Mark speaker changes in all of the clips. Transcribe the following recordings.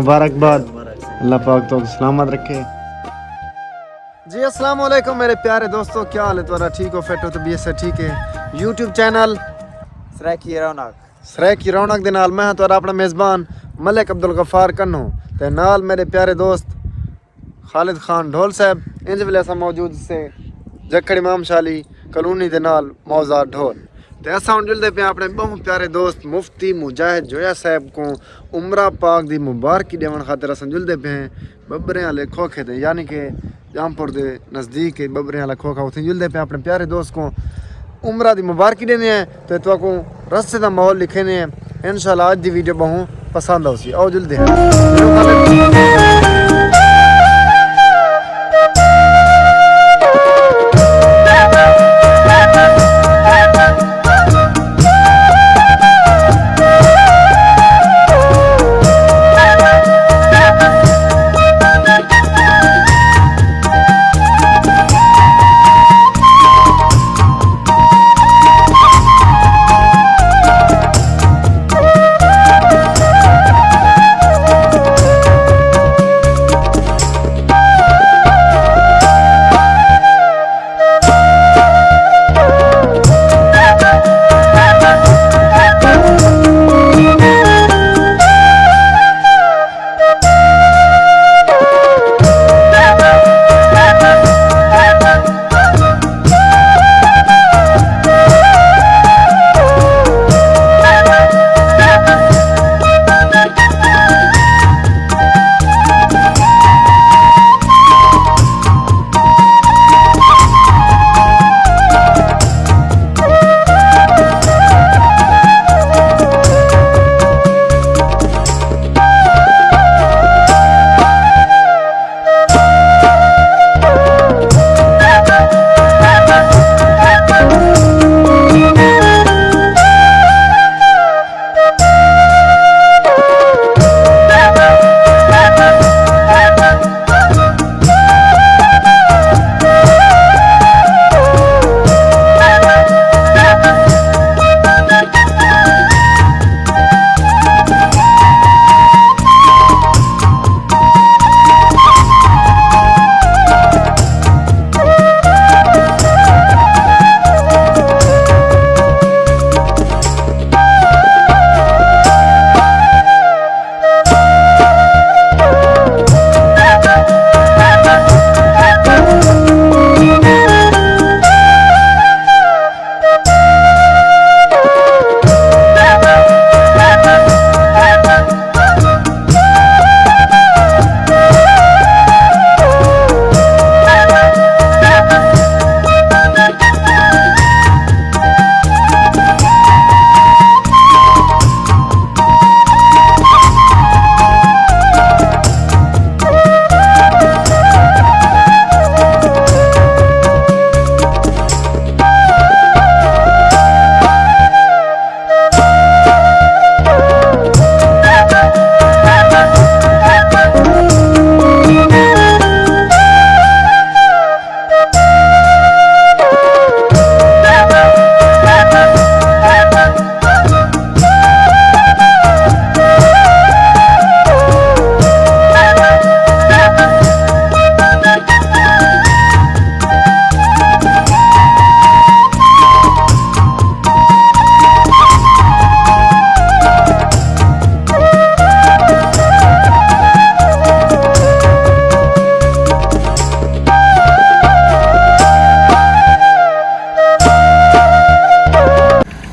Speaker 1: मुबारकबाद। अल्लाह पाक तो सलामत रखे। जी अस्सलाम वालेकुम मेरे प्यारे दोस्तों, क्या हाल है तुम्हारा? ठीक हो, फिट हो, तबीयत से ठीक है? यूट्यूब चैनल सराइकी रौनक दे नाल मैं हां तुम्हारा अपना मेज़बान मलिक अब्दुल गफार कन्नू ते नाल मेरे प्यारे दोस्त खालिद खान ढोल साहब। इंज वेले असां मौजूद से जखड़ इमाम शाली कॉलोनी दे नाल मौजा ढोल ते असां हुण जुलदे पे अपने बहुत प्यारे दोस्त मुफ्ती मुजाहिद जोया साहब को उमरा पाक दी मुबारकी देवन खातिर असां जुलदे पे हैं बबरे वाले खोखे ते, यानी कि जामपुर दे नज़दीक बबरे वाला खोखा उत्थे जुलदे पे अपने प्यारे दोस्त को उमरा दी मुबारकी देने हैं तो तुहाको रस्ते दा माहौल लिखे ने इंशाल्लाह आज दी वीडियो बहुत पसंद आउसी। आओ जुलदे हैं।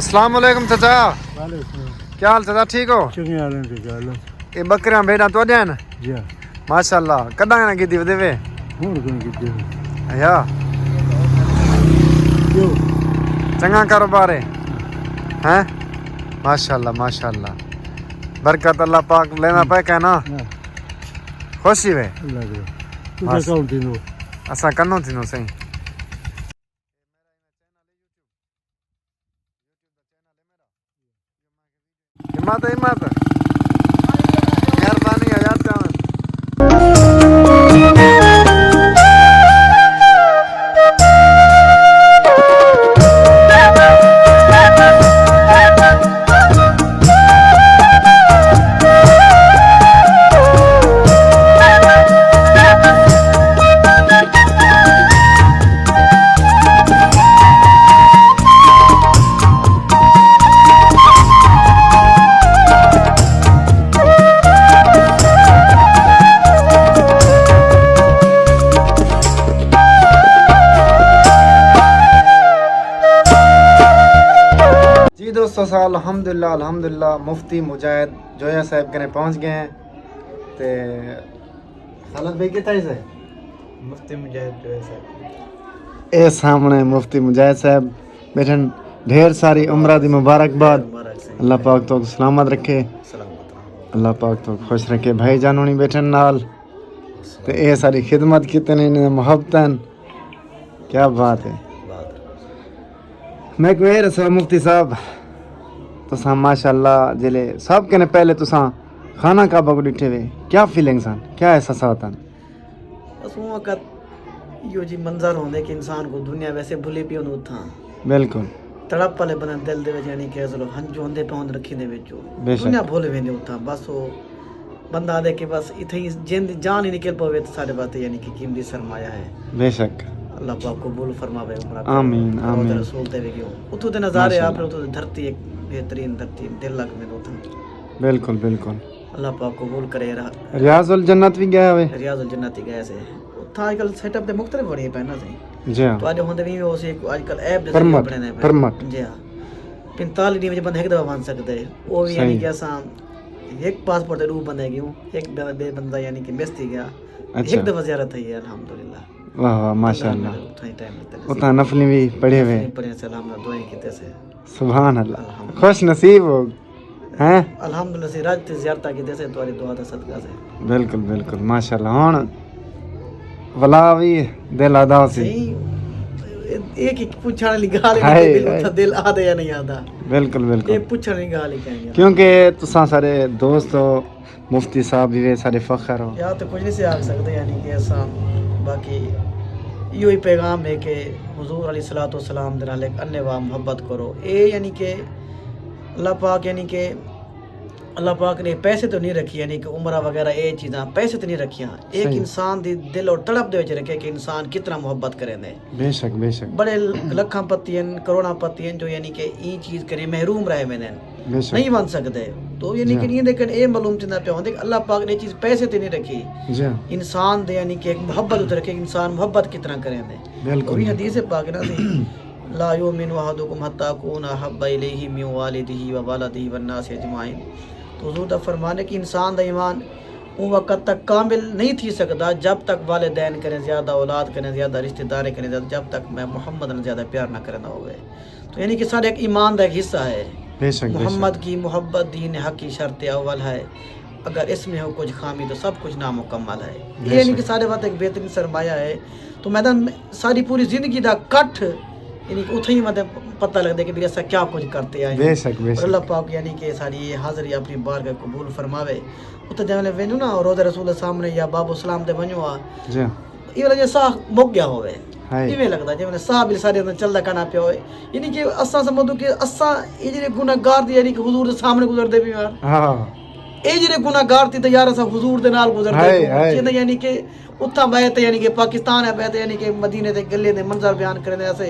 Speaker 1: अस्सलाम वालेकुम चाचा। क्या हाल चाचा, ठीक हो? ये बकरियां भेड़ा तो हैं माशाल्लाह। कदा की वे अया चंगा कारोबार है माशाल्लाह माशाल्लाह। बरकत अल्लाह पाक लेना पे कहना खुशी वे असा कन्नो थीनो सही। हिम्मत हिम्मत मेहरबानी आजाद जान। दोस्तों साल अल्हम्दुलिल्लाह मुफ्ती मुजाहिद जोया साहब कने पहुंच गए हैं ते हालत भाई कितना है
Speaker 2: मुफ्ती मुजाहिद जो है साहब
Speaker 1: ए सामने मुफ्ती मुजाहिद साहब बैठन ढेर सारी उम्रा दी मुबारकबाद अल्लाह पाक तो सलामत रखे अल्लाह पाक तो खुश रखे भाई जानू नहीं बैठन नाल ते ए सारी खिदमत कितने ने मोहब्बतन क्या बात है मैं कह रहा मुफ्ती साहब तुसा माशाल्लाह जिले सब कने पहले तुसा खाना काबा को डिठे वे क्या फीलिंग्स हैं क्या एहसास हैं
Speaker 2: बस वो वक्त यो जी मंजर होंदे कि इंसान को दुनिया वैसे भुली पी होंदे उथा
Speaker 1: बिल्कुल
Speaker 2: तड़प वाले बना दिल दे विच यानी कि चलो हंज होंदे पे होंदे रखी दे विचो
Speaker 1: बेशक।
Speaker 2: दुनिया भूल वेंदे उथा बस वो बंदा दे के बस इथे ही जिंद जान ही निकल पवे तो सारे बात यानी कि कीमती सरमाया है
Speaker 1: बेशक
Speaker 2: अल्लाह पाक कबूल फरमावे उम्र
Speaker 1: आमीन आमीन
Speaker 2: रसूल ते गयो उतो दे नजारे आप उतो धरती एक बेहतरीन धरती दिल लग में उथा
Speaker 1: बिल्कुल बिल्कुल
Speaker 2: अल्लाह पाक कबूल करे
Speaker 1: रियाजुल जन्नत भी गया वे
Speaker 2: रियाजुल जन्नत ही गए से उथा आजकल सेटअप ते मुख्तलिफ बड़ी पैना से
Speaker 1: जी हां
Speaker 2: तो आज होंदे भी उसे आजकल ऐप दे
Speaker 1: परमत
Speaker 2: बने ने
Speaker 1: परमत
Speaker 2: जी हां 45 दिन में बंदा एक दफा बन सकते है वो भी यानी कि असा एक पासपोर्ट दे रूप बने गयो एक बे बंदा यानी कि बेस्ती गया एक दफा ज़ियारत है अल्हम्दुलिल्लाह
Speaker 1: वाह वाह माशाल्लाह
Speaker 2: उतना ही टाइम लगता है
Speaker 1: उतना नफली भी पढ़े हुए
Speaker 2: पढ़े से अल्हम्दुलिल्लाह दुआएं कीते से
Speaker 1: सुभान अल्लाह खुश नसीब हो हैं
Speaker 2: अल्हम्दुलिल्लाह से रात ते ज़ियारत कीते से तुम्हारी दुआ दा सदका से
Speaker 1: बिल्कुल बिल्कुल माशाल्लाह हुन वला भी दिल आदा सी
Speaker 2: सही एक एक पूछने वाली गाल है दिल आदा या नहीं आदा
Speaker 1: बिल्कुल बिल्कुल
Speaker 2: ये पूछने वाली गाल ही कहेंगे
Speaker 1: क्योंकि तुसा सारे दोस्त हो मुफ्ती साहब भी वे सारे फखर हो
Speaker 2: या तो कुछ नहीं से आ सकते यानी कि ऐसा बाकी यो ही पैगाम है कि हुजूर अलैहिस्सलातु वस्सलाम दे नाल एक अन्यवा मोहब्बत करो ए यानी कि अल्लाह पाक यानी कि अल्लाह पाक ने पैसे तो नहीं रखी यानी कि उम्र वगैरह ये चीज़ां पैसे तो नहीं रखियां एक इंसान दी दिल और तड़प दे विच रखे कि इंसान कितना मोहब्बत करे ने
Speaker 1: बेशक बेशक
Speaker 2: बड़े लखां पति हैं करोड़ां पति हैं जो यानी कि ई चीज़ करे महरूम रहे मैंने
Speaker 1: बेशक
Speaker 2: नहीं बन सकते तो यानी कि नहीं लेकिन ये मालूम चंदा पे होंदे अल्लाह पाक ने चीज़ पैसे ते नहीं रखी
Speaker 1: जी हां
Speaker 2: इंसान दे यानी कि एक मोहब्बत उतर रखे इंसान मोहब्बत कितना करे ने
Speaker 1: बिल्कुल
Speaker 2: भी हदीस पाक है ना सी ला युमिनु अहदुकुम हत्ता कुना हब्बा इलैहि मिन वालिदिही व वलदिही वन नास अजमाइन तो हुजूर दा फरमाने कि इंसान दा ईमान उन वक्त तक कामिल नहीं थी सकता जब तक वालिदैन करें ज़्यादा औलाद करें ज़्यादा रिश्तेदार करें ज़्यादा जब तक मैं मोहम्मद ने ज़्यादा प्यार ना करना होवे तो यानी कि सारे एक ईमान का एक हिस्सा है
Speaker 1: बेशक
Speaker 2: मोहम्मद की मोहब्बत दीन हक की शर्त अव्वल है अगर इसमें हो कुछ खामी तो सब कुछ नामुकम्मल है ये यानी कि सारे बात एक बेहतरीन सरमाया है तो मैदान में सारी पूरी जिंदगी का कट यानी कि उथे ही मतलब पता लगता है कि ऐसा क्या कुछ करते आए
Speaker 1: बेशक बेशक
Speaker 2: अल्लाह पाक यानी कि सारी ये हाज़िरी अपनी बार का कबूल फरमावे उते जब वेनू ना रोज़ा रसूल सामने या बाबू सलाम ते वञो आ
Speaker 1: जी
Speaker 2: ये वाला जे साह मुक गया होवे
Speaker 1: हाय
Speaker 2: इवें लगदा जे साह भी सारे अंदर चलदा करना पियो यानी कि असा समझो कि असा ये जे गुनाहगार दी यानी कि हुजूर दे सामने गुजरदे भी यार
Speaker 1: हां
Speaker 2: ये जे गुनाहगार थी तो यार असा हुजूर दे नाल गुजरदे कि यानी कि उथा बैत यानी कि पाकिस्तान है बैत यानी कि मदीने दे गले दे मंजर बयान करने ऐसे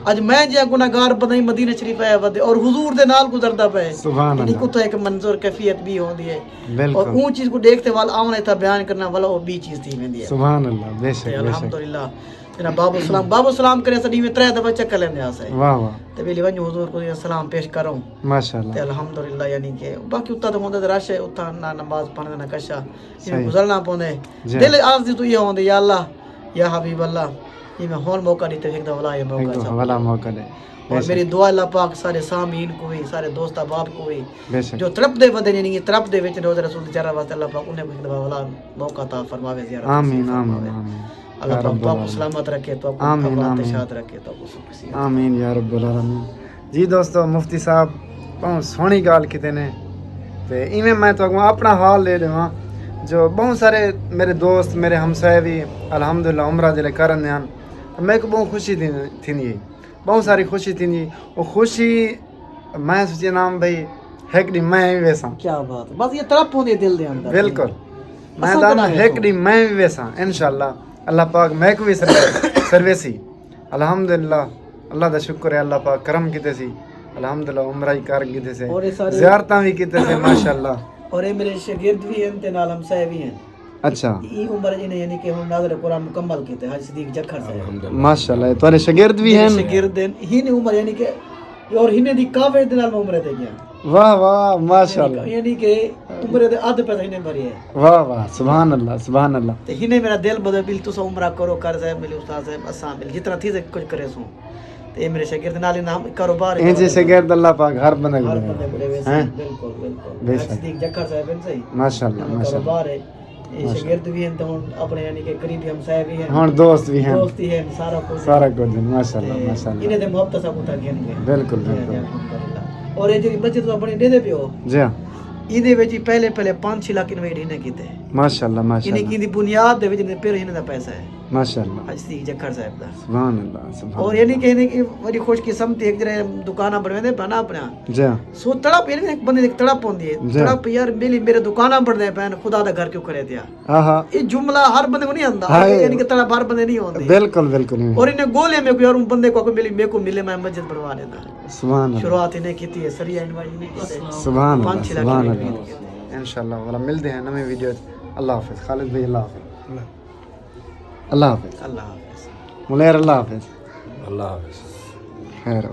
Speaker 2: आज मैं जे गुनाहगार बंदा मदीने शरीफ आया वदे और हुजूर दे नाल गुजरदा पे
Speaker 1: सुभान
Speaker 2: यानी
Speaker 1: अल्लाह
Speaker 2: कुछ एक मंजूर कैफियत भी होंदी है
Speaker 1: बिल्कुल
Speaker 2: और वो चीज को देखते वाल आमने था बयान करना वाला वो भी चीज थी वेंदी है
Speaker 1: सुभान अल्लाह बेशक बेशक
Speaker 2: अल्हम्दुलिल्लाह जना बाबू सलाम करे सदी में 3 दफा चक्कर लेंदे आसे
Speaker 1: वाह वाह
Speaker 2: ते वेली वंज हुजूर को सलाम पेश करो
Speaker 1: माशाल्लाह
Speaker 2: ते अल्हम्दुलिल्लाह यानी कि बाकी उता तो होंदे रश है उता ना नमाज पढ़ने ना कशा ये गुजरना पौंदे दिल आरज़ू तो ये होंदे या अल्लाह या हबीब अल्लाह ये मैं होर मौका दी ते एक दफा ये मौका
Speaker 1: वाला मौका दे
Speaker 2: और मेरी दुआ अल्लाह पाक सारे सामीन को भी सारे दोस्त अहबाब को भी
Speaker 1: बेशक
Speaker 2: जो तरफ दे वदे यानी कि तरफ दे विच रोज़ा रसूल जरा वास्ते अल्लाह पाक उन्हें एक दफा वाला मौका ता फरमावे ज़ियारत
Speaker 1: आमीन आमीन आमीन
Speaker 2: अल्लाह पाक आपको सलामत रखे तो आपको
Speaker 1: आमीन आमीन
Speaker 2: शाद रखे तो आपको सुख
Speaker 1: आमीन या रब्बुल आलमीन जी दोस्तों मुफ्ती साहब बहुत सोहनी गाल कीते ने ते इवें मैं तो अपना हाल ले देवां जो बहुत सारे मेरे दोस्त मेरे हमसाए भी अल्हम्दुलिल्लाह उम्रा जिले करन आन तो मैं को बहुत खुशी थी बहुत सारी खुशी थी वो खुशी मैं सोचे नाम भाई हेक डी मैं भी वैसा
Speaker 2: क्या बात है बस ये तरफ होंदी दिल दे अंदर
Speaker 1: बिल्कुल मैं दाना हेक डी मैं भी वैसा इंशाल्लाह अल्लाह पाक मैं को भी सर्वेसी अल्हम्दुलिल्लाह अल्लाह दा शुक्र है अल्लाह पाक करम कीते सी अल्हम्दुलिल्लाह उम्रा ही कर कीते से ज़ियारतां भी कीते से माशाल्लाह
Speaker 2: और ये मेरे शागिर्द भी हैं ते नाल हमसाए भी हैं
Speaker 1: अच्छा
Speaker 2: ई उम्र जी यानी कि हम नाज़िर कुरान मुकम्मल कीते हाजी सदीक जखर से
Speaker 1: माशाल्लाह तुम्हारे शागिर्द भी हैं
Speaker 2: शागिर्द हैं ही ने उम्र यानी कि और हिने दी कावे दे नाल उम्रे ते गया
Speaker 1: वाह वाह माशाल्लाह
Speaker 2: यानी कि उम्रे दे आधे पैसे हिने भरे है
Speaker 1: वाह वाह सुभान अल्लाह सुभान अल्लाह
Speaker 2: ते हिने मेरा दिल बदल बिल तुसा उम्रा करो कर साहब मिले उस्ताद साहब असा मिल जितना थी से कुछ करे सो ते मेरे शागिर्द नाल नाम कारोबार
Speaker 1: ए जे शागिर्द अल्लाह पाक हर बंदे
Speaker 2: हर
Speaker 1: को
Speaker 2: बंदे बड़े वैसे बिल्कुल बिल्कुल
Speaker 1: बेशक।
Speaker 2: नजदीक जक्कर साहब है सही
Speaker 1: माशाल्लाह माशाल्लाह
Speaker 2: कारोबार है ये शागिर्द भी हैं तो हुन अपने यानी कि करीबी हमसाये भी हैं
Speaker 1: हुन दोस्त भी हैं
Speaker 2: दोस्त ही हैं सारा कुछ
Speaker 1: माशाल्लाह माशाल्लाह
Speaker 2: इन्हें दे मोहब्बत सब उठा के गए
Speaker 1: बिल्कुल बिल्कुल
Speaker 2: अल्हम्दुलिल्लाह और ये जो मस्जिद तो बने दे दे पियो
Speaker 1: जी हां
Speaker 2: ਇਹਦੇ ਵਿੱਚ ਹੀ ਪਹਿਲੇ 5-6 ਲੱਖ ਇਨਵੈਸਟ ਇਹਨੇ ਕੀਤੇ
Speaker 1: माशाल्लाह
Speaker 2: ਇਹਨੇ
Speaker 1: माशाल्लाह
Speaker 2: ਕੀ ਦੀ ਬੁਨਿਆਦ ਦੇ ਵਿੱਚ ਨੇ ਫਿਰ ਇਹਨਾਂ ਦਾ ਪੈਸਾ ਹੈ
Speaker 1: माशाल्लाह
Speaker 2: ਅੱਜ ਦੀ ਜੱਖੜ ਸਾਹਿਬ ਦਾ
Speaker 1: सुभान अल्लाह सुभान
Speaker 2: और ये नहीं कहने की बड़ी खुशकिस्मती एक जरा दुकाना बनवे बना अपना
Speaker 1: जी हां
Speaker 2: सो तड़प ये एक बंदे एक तड़प होंदी है
Speaker 1: जी।
Speaker 2: तड़प यार मेरे दुकाना बनदे पैन खुदा दा घर क्यों करे दिया
Speaker 1: हां हां
Speaker 2: ये जुमला हर बंदे को नहीं आंदा
Speaker 1: हाँ,
Speaker 2: यानी कि तड़प हर बंदे नहीं होंदी
Speaker 1: बिल्कुल बिल्कुल
Speaker 2: और इन्हें गोले में कोई और उन बंदे को मिली मेरे को मिले मैं मस्जिद बनवा देता
Speaker 1: सुभान अल्लाह
Speaker 2: शुरुआत इन्हें की थी सरिया इनवाइट नहीं की
Speaker 1: सुभान
Speaker 2: 5-6
Speaker 1: अल्लाह
Speaker 2: लाख
Speaker 1: सुभान
Speaker 2: की
Speaker 1: अल्लाह इंशाल्लाह वाला मिलते हैं नए वीडियो अल्लाह हाफिज खालिद भाई अल्लाह हाफिज अल्लाह हाफिज
Speaker 2: अल्लाह हाफिज
Speaker 1: मुलेर अल्लाह हाफिज
Speaker 3: अल्लाह हाफिज़।
Speaker 1: खैर